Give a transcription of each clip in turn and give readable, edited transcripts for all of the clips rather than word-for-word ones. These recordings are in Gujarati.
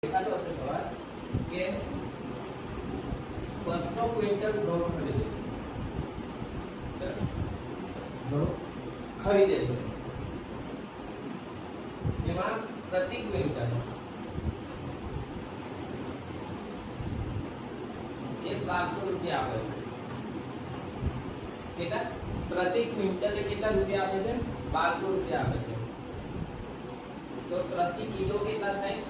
દેખાતો હશે સવાલ કે 200 ક્વિન્ટલ ઘઉં ખરીદે છે, ઘઉં ખરીદે છે, એમાં પ્રતિ ક્વિન્ટલ એ 1200 રૂપિયા આપે છે. કેટલા પ્રતિ ક્વિન્ટલ કેટલા રૂપિયા આપે છે? 1200 રૂપિયા આપે છે. તો પ્રતિ કિલો કેટલા થાય?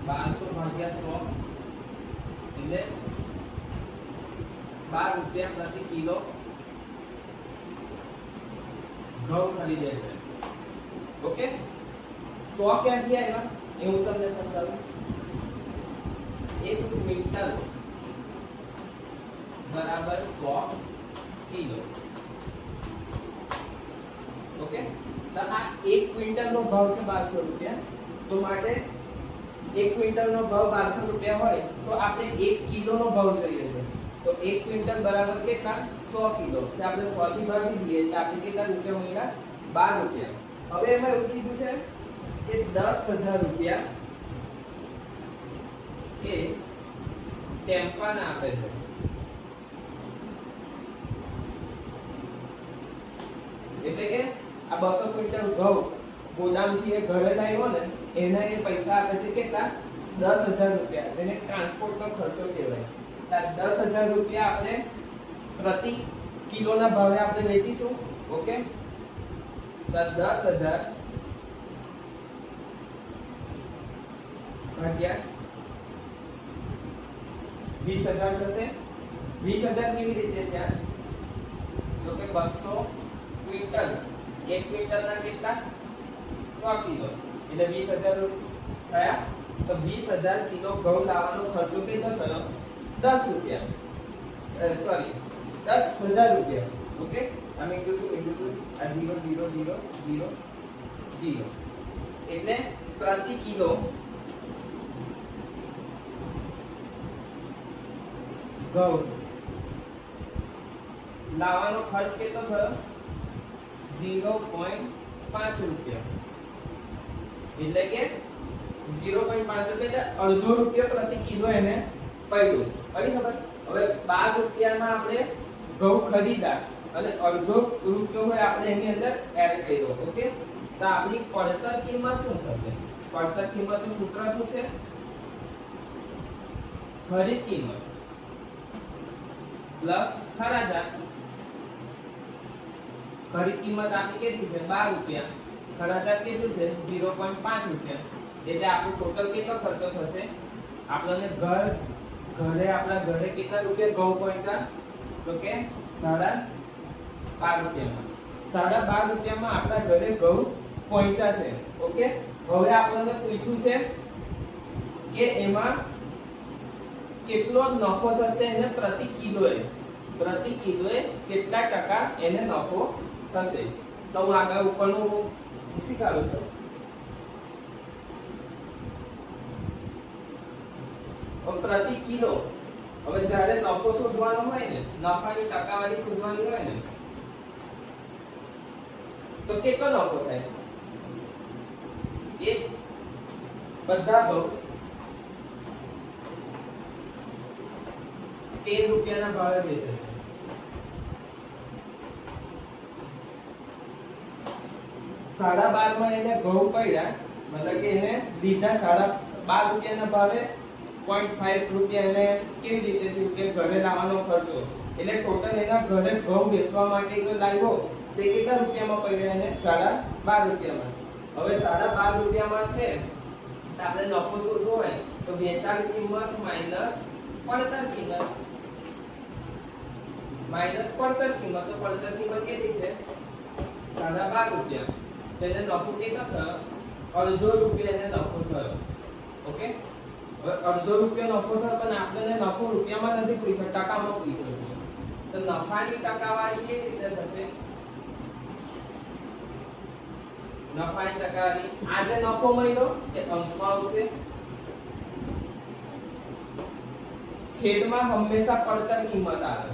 1200 ભાગ્યા 100 એટલે 12 રૂપિયા પ્રતિ કિલો ઘઉં ખરીદે છે. ઓકે, 100 ક્યાંથી આવ્યા એ હું તમને સમજાવું. 1 ક્વિન્ટલ બરાબર 100 કિલો. ઓકે, તો આ 1 ક્વિન્ટલ નો ભાવ છે 1200 રૂપિયા. તો માટે 1 ક્વિન્ટલ નો ભાવ 1200 રૂપિયા હોય તો આપણે 1 કિલો નો ભાવ જોઈએ છે. તો 1 ક્વિન્ટલ બરાબર કેટલા? 100 કિલો. તો આપણે 100 થી ભાગી દઈએ એટલે આપણે કેટલા રૂપિયા મળ્યા? 12 રૂપિયા. હવે એમાં એવું કીધું છે કે 10000 રૂપિયા એ ટેમ્પાને આપે છે. એટલે કે આ 200 ક્વિન્ટલ ઘઉં ગોદામથી એ ઘરે લાવ્યો ને એના એ પૈસા આપે છે કેટલા? 10000 રૂપિયા, જેને ટ્રાન્સપોર્ટનો ખર્ચો કહેવાય. 10000 રૂપિયા આપણે પ્રતિ કિલોના ભાવે આપણે વેચીશું. ઓકે, તો 10000 ભાગ્યા 20000 થશે. 20000 કેવી રીતે થયા? તો કે 200 ક્વિન્ટલ, 1 ક્વિન્ટલના કેટલા? 100 કિલો એટલે 20000 થયા. તો 20000 કિલો ઘઉં લાવવાનો ખર્ચો કેટલો થયો? 10 રૂપિયા. સોરી, 10000 રૂપિયા. ઓકે, આમ ઇન્ટુ આ 0 0 0 0 0 એટલે પ્રતિ કિલો ઘઉં લાવવાનો ખર્ચ કેટલો થયો? 0.5 રૂપિયા. એટલે કે 0.5 રૂપિયા અડધો રૂપિયો પ્રતિ કિલો એને પડ્યું. પડી ખબર? હવે 12 રૂપિયામાં આપણે ઘઉં ખરીદા અને અડધો રૂપિયો હોય આપણે એની અંદર એડ કર્યો. ઓકે, તો આપણી પડતર કિંમત શું થશે? પડતર કિંમતનું સૂત્ર શું છે? ખરીદ કિંમત પ્લસ ખરાજાત. ખરીદ કિંમત આપણી કેટલી છે? 12 રૂપિયા. ખરાજાત કેટલું છે? 0.5 રૂપિયા. એટલે આપણો ટોટલ કેટલો ખર્ચો થશે? આપણને ઘરે આપણા ઘરે કેટલા રૂપિયા ઘઉં પહોંચ્યા? તો કે 12.5 રૂપિયામાં. 12.5 રૂપિયામાં આપણા ઘરે ઘઉં પહોંચ્યા છે. ઓકે, હવે આપણને પૂછ્યું છે કે એમાં કેટલો નફો થશે એને પ્રતિ કિલોએ. પ્રતિ કિલોએ કેટલા ટકા એને નફો થશે? તો હું આગળ ઉપરનું શીખવાડું છું. પ્રતિ કિલો હવે જ્યારે નફો શોધવાનો હોય ને, નફાની ટકાવારી શોધવાની હોય ને, તો કેટલો નફો થાય? એ બધા ઘઉં 13 રૂપિયાના ભાવે વેચે છે. 12.5 માં એને ઘઉં પડ્યા, મતલબ કે એને લીધા 12 રૂપિયાના ભાવે. 0.5 રૂપિયા એને કેવી રીતે થયું કે ઘરે લાવવાનો ખર્ચો. એટલે ટોટલ એના ઘરે ઘઉં વેચવા માટે જો લાવ્યો તે કેટલા રૂપિયામાં પડ્યા એને? 12.5 રૂપિયામાં. હવે 12.5 રૂપિયામાં છે તો આપણે નફો શોધવો હોય તો વેચાણ કિંમત માઈનસ પડતર કિંમત. માઈનસ પડતર કિંમત. તો પડતર કિંમત કેટલી છે? 12.5 રૂપિયા. તેને નફો કેટલો થયો? અડધો રૂપિયા એને નફો થયો. ઓકે, અડધો રૂપિયા નફો થયો પણ આપણને નફો રૂપિયામાં નથી પૂછ્યો, ટકામાં પૂછ્યો. તો નફાની ટકાવારી કેવી રીતે થશે? નફાની ટકાવારી આ જે નફો મળ્યો એ અંશમાં આવશે. છેદમાં હંમેશા પડતર કિંમત આવે.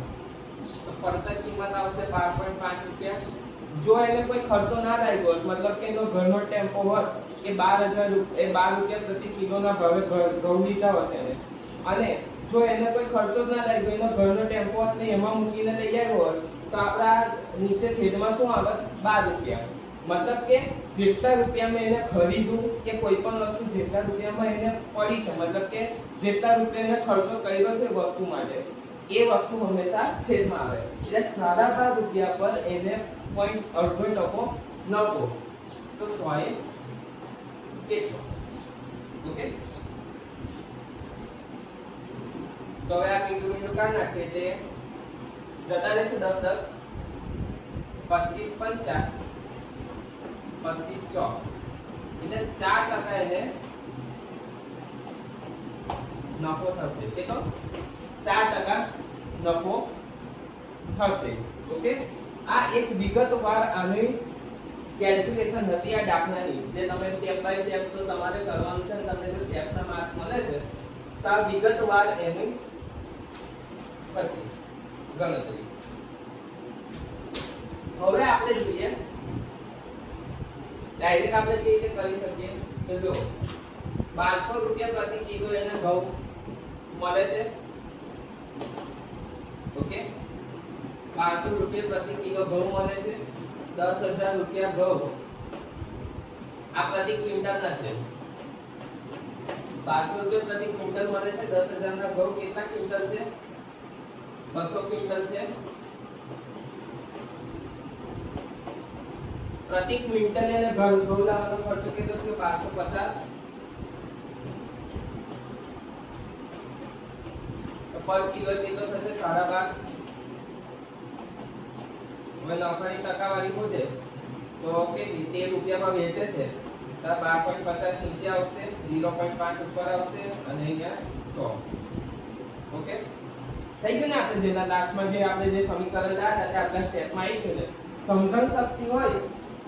તો પડતર કિંમત આવશે 12.5 રૂપિયા. જો એને કોઈ ખર્ચો ના લાગ્યો, મતલબ કે એનો ઘરનો ટેમ્પો હોત કે 12 રૂપિયા પ્રતિ કિલોના ભાવે ઘઉં લીધા હોત એને, અને જો એને કોઈ ખર્ચો જ ના લાગ્યો, એનો ઘરનો ટેમ્પો હોત ને એમાં મૂકીને લઈ આવ્યો હોત, તો આપણા નીચે છેદમાં શું આવત? 12 રૂપિયા. મતલબ કે જેટલા રૂપિયામાં એને ખરીદું કે કોઈ પણ વસ્તુ જેટલા રૂપિયામાં એને પડી છે, મતલબ કે જેટલા રૂપિયા એને ખર્ચો કર્યો છે વસ્તુ માટે, એ વસ્તુ હંમેશા છેદમાં આવે. એટલે 12.5 રૂપિયા પર એને 0.2% નફો. તો 100 એ કેટલો? ઓકે, તો હવે આ મીંડું કાઢી નાખીએ. તે જતા રહેશે 10 10 25 5 25 ચોક, એટલે 4% એને નફો થશે. કેટલો? 4% નફો થશે. ઓકે, આ એક વિગતવાર આની કેલ્ક્યુલેશન હતી આ દાખલાની, જે તમે સ્ટેપ બાય સ્ટેપ તો તમારે કરવાનું છે. તમને જો સ્ટેપના માર્ક મળે છે તો આ વિગતવાર એની હતી ગણતરી. હવે આપણે જોઈએ ડાયરેક્ટ આપણે કેવી રીતે કરી શકીએ. તો જો 1200 રૂપિયા પ્રતિ કિલો એને ઘઉં મળે છે. ઓકે, 1200 રૂપિયા પ્રતિ કિલો ઘઉં મળે છે. 10,000 રૂપિયા ઘઉં આ પ્રતિ ક્વિન્ટલ ના છે. 1200 રૂપિયા પ્રતિ ક્વિન્ટલ મળે છે. 10,000 ના ઘઉં કેટલા ક્વિન્ટલ છે? 200 ક્વિન્ટલ છે. પ્રતિ ક્વિન્ટલ એને ઘઉં લાવવાનો ખર્ચો કેટલો થયો? 1250. તો પર કિલો કેટલો થશે? 12.5. હવે નફાની ટકાવારી શોધે તો કેટલી? 13 રૂપિયામાં વેચે છે તો 12.50 નીચે આવશે, 0.5 ઉપર આવશે અને અહીંયા 100. ઓકે, થઈ ગયું ને? આપણે જેના લાસ્ટમાં જે આપણે જે સમીકરણ લાવ્યા હતા આપણા સ્ટેપમાં આવી ગયું છે. સમજણ શક્તિ હોય,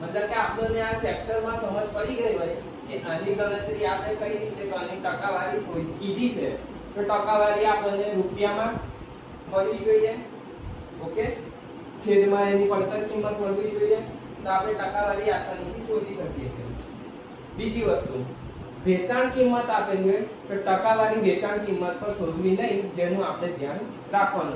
મતલબ કે આપણને આ ચેપ્ટરમાં સમજ પડી ગઈ હોય કે આની ગણતરી આપણે કઈ રીતે, તો આની ટકાવારી કીધી છે તો ટકાવારી આપણને રૂપિયામાં મળવી જોઈએ. ઓકે, છેદમાં એની પડતર કિંમત મળવી જોઈએ, તો આપણે ટકાવારી આસાનીથી શોધી શકીએ છીએ. બીજી વસ્તુ, વેચાણ કિંમત આપેલી હોય તો ટકાવારી વેચાણ કિંમત પર શોધવી નહીં, જેનું આપણે ધ્યાન રાખવાનું.